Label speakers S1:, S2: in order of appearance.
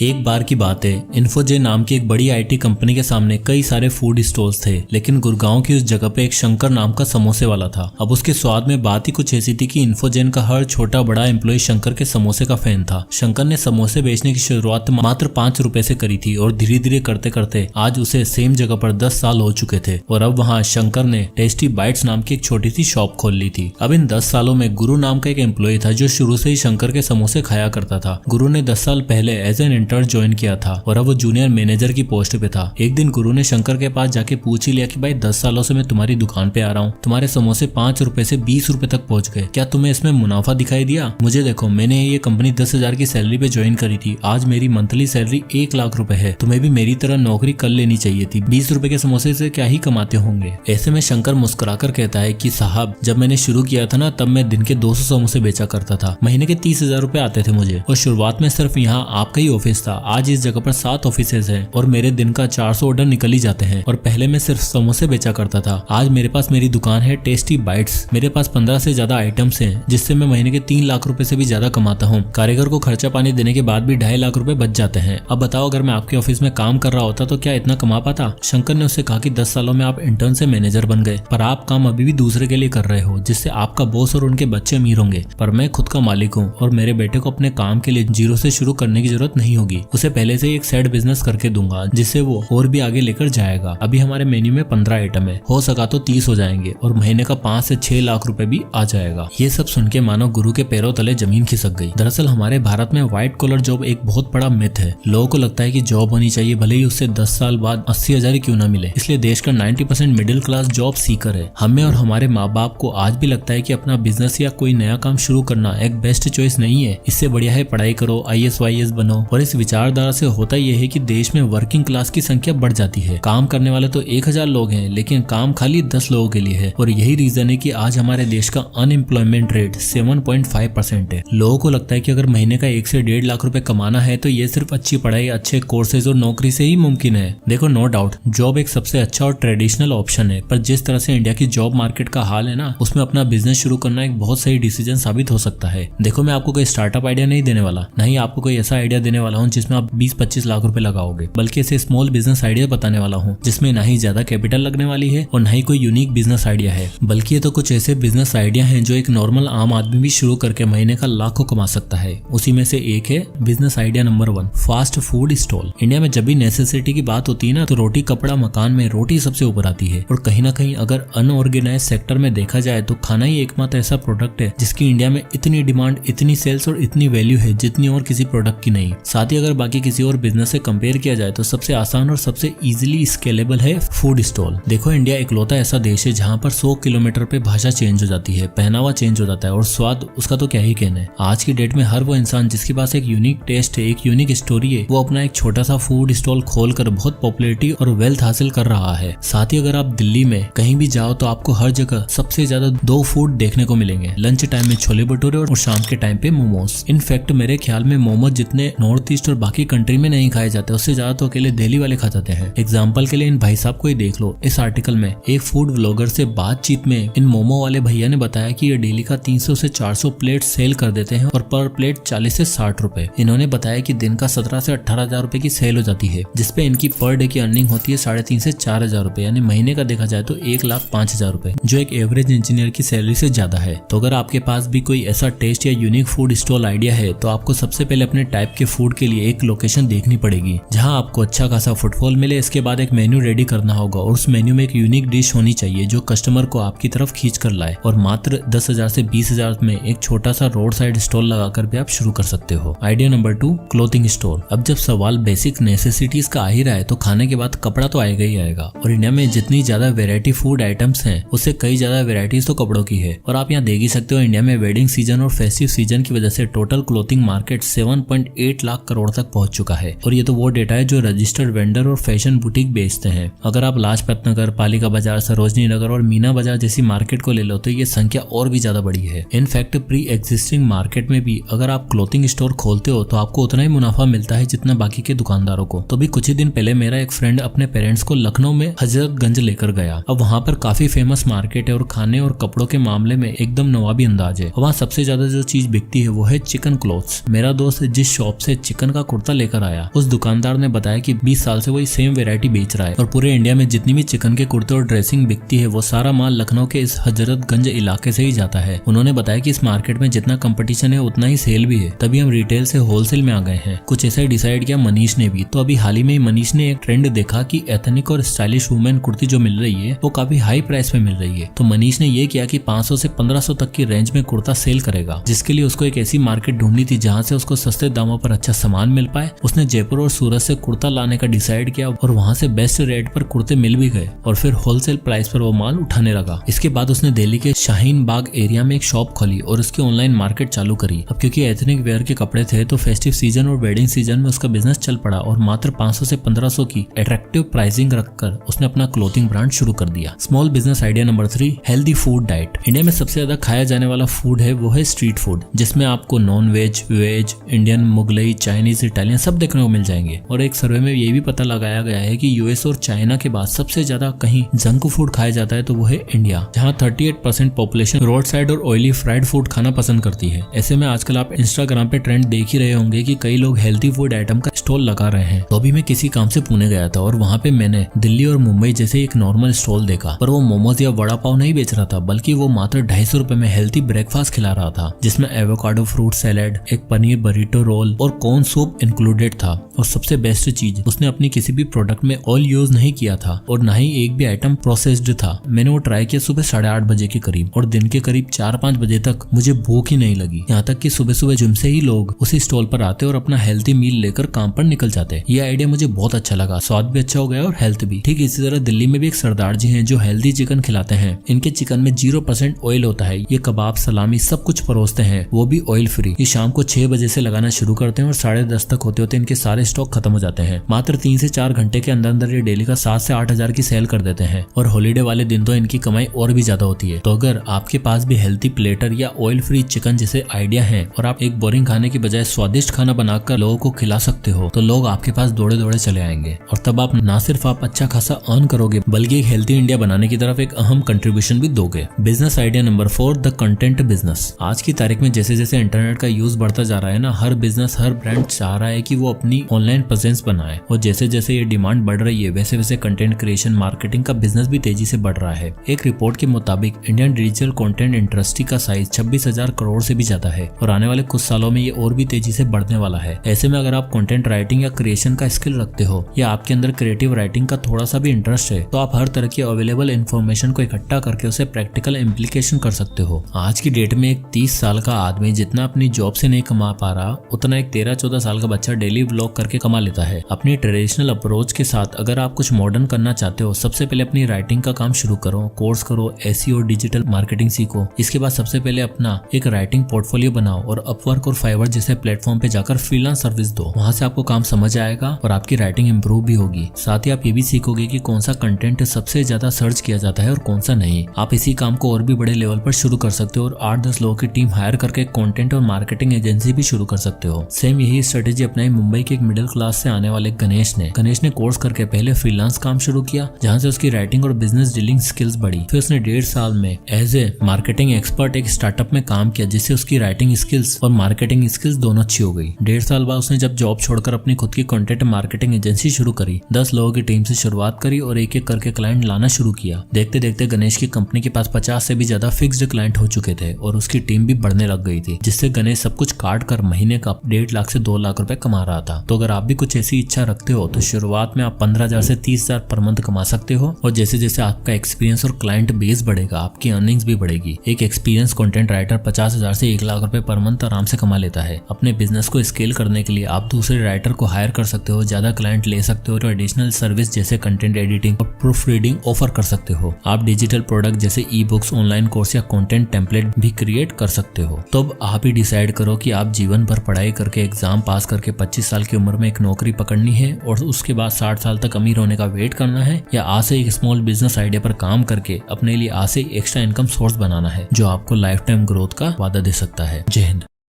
S1: एक बार की बात है, इन्फोजे नाम की एक बड़ी आईटी कंपनी के सामने कई सारे फूड स्टॉल्स थे, लेकिन गुड़गांव की उस जगह पे एक शंकर नाम का समोसे वाला था। अब उसके स्वाद में बात ही कुछ ऐसी थी कि इन्फोजेन का हर छोटा बड़ा एम्प्लॉय शंकर के समोसे का फैन था। शंकर ने समोसे बेचने की शुरुआत मात्र 5 रुपए से करी थी और धीरे धीरे करते करते आज उसे सेम जगह पर 10 साल हो चुके थे और अब वहाँ शंकर ने टेस्टी बाइट्स नाम की एक छोटी सी शॉप खोल ली थी। अब इन 10 सालों में गुरु नाम का एक एम्प्लॉय था जो शुरू से ही शंकर के समोसे खाया करता था। गुरु ने 10 साल पहले एज एन इंटर्न ज्वाइन किया था और अब वो जूनियर मैनेजर की पोस्ट पे था। एक दिन गुरु ने शंकर के पास जाके पूछ ही लिया कि भाई 10 सालों से मैं तुम्हारी दुकान पे आ रहा हूँ, तुम्हारे समोसे 5 रुपए से 20 रुपए तक पहुंच गए, क्या तुम्हें इसमें मुनाफा दिखाई दिया? मुझे देखो, मैंने ये कंपनी 10,000 की सैलरी पे ज्वाइन करी थी, आज मेरी मंथली सैलरी 1 लाख रुपए है, तुम्हें भी मेरी तरह नौकरी कर लेनी चाहिए थी, 20 रुपए के समोसे से क्या ही कमाते होंगे। ऐसे में शंकर मुस्कुराकर कहता है कि साहब, जब मैंने शुरू किया था ना तब मैं दिन के 200 समोसे बेचा करता था, महीने के 30,000 रुपए आते थे मुझे और शुरुआत में सिर्फ यहाँ आपका ही ऑफिस था, आज इस जगह पर 7 ऑफिसेज हैं और मेरे दिन का 400 ऑर्डर निकल ही जाते हैं और पहले मैं सिर्फ समोसे बेचा करता था, आज मेरे पास मेरी दुकान है टेस्टी बाइट्स, मेरे पास 15 से ज्यादा आइटम्स हैं जिससे मैं महीने के 3 लाख रुपए से भी ज्यादा कमाता हूँ। कारीगर को खर्चा पानी देने के बाद भी 2.5 लाख रुपए बच जाते हैं। अब बताओ, अगर मैं आपके ऑफिस में काम कर रहा होता तो क्या इतना कमा पाता? शंकर ने उससे कहा कि 10 सालों में आप इंटर्न से मैनेजर बन गए, पर आप काम अभी भी दूसरे के लिए कर रहे हो जिससे आपका बॉस और उनके बच्चे अमीर होंगे, पर मैं खुद का मालिक हूँ और मेरे बेटे को अपने काम के लिए जीरो से शुरू करने की जरूरत नहीं होगी, उसे पहले से ही एक साइड बिजनेस करके दूंगा जिससे वो और भी आगे लेकर जाएगा। अभी हमारे मेन्यू में 15 आइटम है, हो सका तो 30 हो जाएंगे और महीने का 5 से 6 लाख रुपए भी आ जाएगा। ये सब सुन के मानो गुरु के पैरों तले जमीन खिसक गई। दरअसल हमारे भारत में व्हाइट कॉलर जॉब एक बहुत बड़ा मिथ है। लोगों को लगता है कि जॉब होनी चाहिए, भले ही उससे 10 साल बाद 80,000 क्यों ना मिले, इसलिए देश का 90% मिडिल क्लास जॉब सीकर है। हमें और हमारे माँ बाप को आज भी लगता है कि अपना बिजनेस या कोई नया काम शुरू करना एक बेस्ट चॉइस नहीं है, इससे बढ़िया है पढ़ाई करो, IAS वाईएएस बनो। और इस विचारधारा से होता यह है कि देश में वर्किंग क्लास की संख्या बढ़ जाती है। काम करने वाले तो 1000 लोग हैं, लेकिन काम खाली 10 लोगों के लिए है और यही रीजन है कि आज हमारे देश का अनएम्प्लॉयमेंट रेट 7.5% है। लोगों को लगता है कि अगर महीने का 1 से 1.5 लाख रुपए कमाना है तो ये सिर्फ अच्छी पढ़ाई, अच्छे कोर्सेज और नौकरी से ही मुमकिन है। देखो, नो डाउट जॉब एक सबसे अच्छा और ट्रेडिशनल ऑप्शन है, पर जिस तरह से इंडिया की जॉब मार्केट का हाल है ना, उसमें अपना बिजनेस शुरू करना एक बहुत सही डिसीजन साबित हो सकता है। देखो, मैं आपको कोई स्टार्टअप आइडिया नहीं देने वाला, नहीं आपको कोई ऐसा आइडिया देने वाला हूँ जिसमें आप 20-25 लाख रुपए लगाओगे, बल्कि ऐसे स्मॉल बिजनेस आइडिया बताने वाला हूँ जिसमें ना ही ज्यादा कैपिटल लगने वाली है और ना ही कोई यूनिक बिजनेस आइडिया है, बल्कि ये तो कुछ ऐसे बिजनेस आइडिया हैं जो एक नॉर्मल आम आदमी भी शुरू करके महीने का लाखों कमा सकता है। उसी में से एक है business idea number 1, fast food stall. India में जब भी नेसेसिटी की बात होती है ना, तो रोटी कपड़ा मकान में रोटी सबसे ऊपर आती है और कहीं ना कहीं अगर अनऑर्गेनाइज सेक्टर में देखा जाए तो खाना ही एकमात्र ऐसा प्रोडक्ट है जिसकी इंडिया में इतनी डिमांड, इतनी सेल्स और इतनी वैल्यू है जितनी और किसी प्रोडक्ट की नहीं। साथ ही अगर बाकी किसी और बिजनेस से कंपेयर किया जाए तो सबसे आसान और सबसे इजीली स्केलेबल है फूड स्टॉल। देखो, इंडिया इकलौता ऐसा देश है जहाँ पर 100 किलोमीटर पे भाषा चेंज हो जाती है, पहनावा चेंज हो जाता है और स्वाद उसका तो क्या ही कहना है। आज की डेट में हर वो इंसान जिसके पास एक यूनिक टेस्ट है, एक यूनिक स्टोरी है, वो अपना एक छोटा सा फूड स्टॉल खोलकर बहुत पॉपुलैरिटी और वेल्थ हासिल कर रहा है। साथ ही अगर आप दिल्ली में कहीं भी जाओ तो आपको हर जगह सबसे ज्यादा 2 फूड देखने को मिलेंगे, लंच टाइम में छोले भटूरे और शाम के टाइम पे मोमोज। इनफैक्ट मेरे ख्याल में मोमोज जितने नॉर्थ ईस्ट और बाकी कंट्री में नहीं खाए जाते, उससे ज्यादा तो अकेले दिल्ली वाले खा जाते हैं। एग्जाम्पल के लिए इन भाई साहब को ही देख लो। इस आर्टिकल में एक फूड व्लॉगर से बातचीत में इन मोमो वाले भैया ने बताया कि ये डेली का 300 से 400 प्लेट सेल कर देते हैं और पर प्लेट 40 से 60 रुपए। इन्होंने बताया कि दिन का 17 से 18,000 रुपए की सेल हो जाती है, जिसपे इनकी पर डे की अर्निंग होती है 3,500 से 4,000 रुपए, यानी महीने का देखा जाए तो 1,05,000 रुपए, जो एक एवरेज इंजीनियर की सैलरी से ज्यादा है। तो अगर आपके पास भी कोई ऐसा टेस्ट या यूनिक फूड स्टॉल आइडिया है तो आपको सबसे पहले अपने टाइप के फूड के लिए एक लोकेशन देखनी पड़ेगी जहां आपको अच्छा खासा फुटफॉल मिले। इसके बाद एक मेन्यू रेडी करना होगा और उस मेन्यू में एक यूनिक डिश होनी चाहिए जो कस्टमर को आपकी तरफ खींच कर लाए और मात्र 10,000 से 20,000 में एक छोटा सा रोड साइड स्टॉल लगाकर भी आप शुरू कर सकते हो। Idea number 2, clothing store. अब जब सवाल बेसिक नेसेसिटीज का आ ही रहा है तो खाने के बाद कपड़ा तो आएगा ही आएगा और इंडिया में जितनी ज्यादा वेरायटी फूड आइटम्स हैं उससे कई ज्यादा वेराइटीज तो कपड़ों की है। और आप यहाँ देख ही सकते हो, इंडिया में वेडिंग सीजन और फेस्टिव सीजन की वजह से total clothing market 7.8 lakh crore तक पहुंच चुका है और ये तो वो डेटा है जो रजिस्टर्ड वेंडर और फैशन बुटीक बेचते हैं। अगर आप लाजपत नगर, पालिका बाजार, सरोजनी नगर और मीना बाजार जैसी मार्केट को ले लो तो ये संख्या और भी ज्यादा बड़ी है। इनफैक्ट प्री एग्जिस्टिंग मार्केट में भी अगर आप क्लोथिंग स्टोर खोलते हो तो आपको उतना ही मुनाफा मिलता है जितना बाकी के दुकानदारों को। तो भी कुछ ही दिन पहले मेरा एक फ्रेंड अपने पेरेंट्स को लखनऊ में हजरतगंज लेकर गया। अब वहाँ पर काफी फेमस मार्केट है और खाने और कपड़ों के मामले में एकदम नवाबी अंदाज है। वहाँ सबसे ज्यादा जो चीज बिकती है वो है चिकन क्लॉथ्स। मेरा दोस्त जिस शॉप से चिकन चिकन का कुर्ता लेकर आया। उस दुकानदार ने बताया कि 20 साल से वही सेम वेरायटी बेच रहा है और पूरे इंडिया में जितनी भी चिकन के कुर्ते और ड्रेसिंग बिकती है वो सारा माल लखनऊ के इस हजरतगंज इलाके से ही जाता है। उन्होंने बताया कि इस मार्केट में जितना कंपटीशन है उतना ही सेल भी है, तभी हम रिटेल से होलसेल में आ गए हैं। कुछ ऐसा ही डिसाइड किया मनीष ने भी। तो अभी हाल ही में मनीष ने एक ट्रेंड देखा कि एथनिक और स्टाइलिश वुमेन कुर्ती जो मिल रही है वो काफी हाई प्राइस में मिल रही है। तो मनीष ने ये किया कि 500 से 1500 तक की रेंज में कुर्ता सेल करेगा, जिसके लिए उसको एक ऐसी मार्केट ढूंढनी थी जहाँ से उसको सस्ते दामों पर अच्छा सामान मिल पाए। उसने जयपुर और सूरत से कुर्ता लाने का डिसाइड किया और वहाँ से बेस्ट रेट पर कुर्ते मिल भी गए और फिर होलसेल प्राइस पर वो माल उठाने लगा। इसके बाद उसने दिल्ली के शाहीन बाग एरिया में एक शॉप खोली और उसकी ऑनलाइन मार्केट चालू करी। अब क्योंकि एथनिक वेयर के कपड़े थे तो फेस्टिव सीजन और वेडिंग सीजन में उसका बिजनेस चल पड़ा और मात्र 500 से 1500 की अट्रैक्टिव प्राइसिंग रखकर उसने अपना क्लोथिंग ब्रांड शुरू कर दिया। Small business idea number 3, healthy food diet. India में सबसे ज्यादा खाया जाने वाला फूड है वो है स्ट्रीट फूड, जिसमें आपको non veg, veg, Indian, Mughlai, Chinese, Italian सब देखने को मिल जाएंगे। और एक सर्वे में ये भी पता लगाया गया है कि यूएस और चाइना के बाद सबसे ज्यादा कहीं जंक फूड खाया जाता है तो वो है इंडिया, जहाँ 38% पॉपुलेशन रोड साइड और ऑयली फ्राइड फूड खाना पसंद करती है। ऐसे में आजकल आप इंस्टाग्राम पे ट्रेंड देख ही रहे होंगे कि कई लोग हेल्थी फूड आइटम का स्टॉल लगा रहे हैं। तो अभी मैं किसी काम से पुणे गया था और वहाँ पे मैंने दिल्ली और मुंबई जैसे एक नॉर्मल स्टॉल देखा, पर वो मोमोज या वड़ा पाव नहीं बेच रहा था, बल्कि वो मात्र 250 रुपए में हेल्थी ब्रेकफास्ट खिला रहा था, जिसमें एवोकाडो फ्रूट सैलेड, एक पनीर बरीटो रोल और कॉर्न सूप इंक्लूडेड था। और सबसे बेस्ट चीज, उसने अपनी किसी भी प्रोडक्ट में ऑयल यूज नहीं किया था और न ही एक भी आइटम प्रोसेस्ड था। मैंने वो ट्राई किया सुबह 8:30 बजे के करीब और दिन के करीब 4-5 बजे तक मुझे भूख ही नहीं लगी। यहाँ तक कि सुबह सुबह जिम से ही लोग उसी स्टॉल पर आते और अपना हेल्थी मील लेकर काम पर निकल जाते। ये आइडिया मुझे बहुत अच्छा लगा, स्वाद भी अच्छा हो गया और हेल्थ भी। ठीक इसी तरह दिल्ली में भी एक सरदार जी हैं जो हेल्थी चिकन खिलाते हैं। इनके चिकन में 0% ऑयल होता है। ये कबाब, सलामी सब कुछ परोसते हैं, वो भी ऑयल फ्री। ये शाम को 6 बजे से लगाना शुरू करते हैं और 10:30 तक होते होते इनके सारे स्टॉक खत्म हो जाते हैं। मात्र 3 से 4 घंटे के अंदर अंदर ये डेली का 7 से 8 हजार की सेल कर देते हैं और हॉलीडे वाले दिन तो इनकी कमाई और भी ज्यादा होती है। तो अगर आपके पास भी हेल्थी प्लेटर या ऑयल फ्री चिकन जैसे आइडिया है और आप एक बोरिंग खाने की बजाय स्वादिष्ट खाना बनाकर लोगों को खिला सकते हो तो लोग आपके पास दौड़े दौड़े चले आएंगे और तब आप ना सिर्फ आप अच्छा खासा अर्न करोगे बल्कि एक हेल्थी इंडिया बनाने की तरफ एक अहम कंट्रीब्यूशन भी दोगे। Business idea number 4, the content business. आज की तारीख में जैसे जैसे इंटरनेट का यूज बढ़ता जा रहा है ना, हर बिजनेस, हर ब्रांड चाह रहा है कि वो अपनी ऑनलाइन प्रेजेंस बनाए और जैसे जैसे ये डिमांड बढ़ रही है वैसे वैसे कंटेंट क्रिएशन, मार्केटिंग का बिजनेस भी तेजी से बढ़ रहा है। एक रिपोर्ट के मुताबिक इंडियन डिजिटल कंटेंट इंडस्ट्री का साइज 26,000 करोड़ से भी ज्यादा है और आने वाले कुछ सालों में ये और भी तेजी से बढ़ने वाला है। ऐसे में अगर आप कंटेंट राइटिंग या क्रिएशन का स्किल रखते हो या आपके अंदर क्रिएटिव राइटिंग का थोड़ा सा भी इंटरेस्ट है तो आप हर तरह की अवेलेबल इन्फॉर्मेशन को इकट्ठा करके उसे प्रैक्टिकल इम्प्लीकेशन कर सकते हो। आज की डेट में एक 30 साल का आदमी जितना अपनी जॉब से नहीं कमा पा रहा उतना एक 13-14 साल का बच्चा डेली व्लॉग करके कमा लेता है। अपनी ट्रेडिशनल अप्रोच के साथ अगर आप कुछ मॉडर्न करना चाहते हो, सबसे पहले अपनी राइटिंग का काम शुरू करो, कोर्स करो, एसईओ, डिजिटल मार्केटिंग सीखो। इसके बाद सबसे पहले अपना एक राइटिंग पोर्टफोलियो बनाओ और अपवर्क और फाइवर जैसे प्लेटफॉर्म पे जाकर फ्रीलांस सर्विस दो। वहां से आपको काम समझ आएगा और आपकी राइटिंग इंप्रूव भी होगी। साथ ही आप ये भी सीखोगे कि कौन सा कंटेंट सबसे ज्यादा सर्च किया जाता है और कौन सा नहीं। आप इसी काम को और भी बड़े लेवल पर शुरू कर सकते हो और 8-10 लोगों की टीम हायर करके कंटेंट और मार्केटिंग एजेंसी भी शुरू कर सकते हो। सेम यही स्ट्रेटेजी अपनाई मुंबई के एक मिडिल क्लास से आने वाले गणेश ने कोर्स करके पहले फ्रीलांस काम शुरू किया, जहां से उसकी राइटिंग और बिजनेस डीलिंग स्किल्स बढ़ी। फिर उसने 1.5 साल में एज ए मार्केटिंग एक्सपर्ट एक स्टार्टअप में काम किया, जिससे उसकी राइटिंग स्किल्स और मार्केटिंग स्किल्स दोनों अच्छी हो गई। 1.5 साल बाद उसने जब जॉब छोड़कर अपनी खुद की कंटेंट मार्केटिंग एजेंसी शुरू करी, 10 लोगों की टीम से शुरुआत करी और एक एक करके क्लाइंट लाना शुरू किया। देखते देखते गणेश की कंपनी के पास 50 से भी ज्यादा फिक्स्ड क्लाइंट हो चुके थे और उसकी टीम भी बढ़ने लग गई थी, जिससे गणेश सब कुछ काट कर महीने का 1.5 लाख से 2 लाख रुपए कमा रहा था। तो अगर आप भी कुछ ऐसी इच्छा रखते हो तो शुरुआत में आप 15,000 से 30,000 पर मंथ कमा सकते हो और जैसे जैसे आपका एक्सपीरियंस और क्लाइंट बेस बढ़ेगा आपकी अर्निंग्स भी बढ़ेगी। एक एक्सपीरियंस कंटेंट राइटर 50,000 से 1 लाख रुपए पर मंथ आराम से कमा लेता है। अपने बिजनेस को स्केल करने के लिए आप दूसरे राइटर को हायर कर सकते हो, ज्यादा क्लाइंट ले सकते हो और एडिशनल सर्विस जैसे कंटेंट एडिटिंग और प्रूफ रीडिंग ऑफर कर सकते हो। आप डिजिटल प्रोडक्ट जैसे ई बुक्स, ऑनलाइन कोर्स या कंटेंट टेम्पलेट भी क्रिएट कर सकते हो। तो अब आप ही डिसाइड करो कि आप जीवन भर पढ़ाई करके एग्जाम पास करके 25 साल की उम्र में एक नौकरी पकड़नी है और उसके बाद 60 साल तक अमीर होने का वेट करना है, या आज से एक स्मॉल बिजनेस आइडिया पर काम करके अपने लिए आज से एक्स्ट्रा इनकम सोर्स बनाना है जो आपको लाइफ टाइम ग्रोथ का वादा दे सकता है। जय हिंद।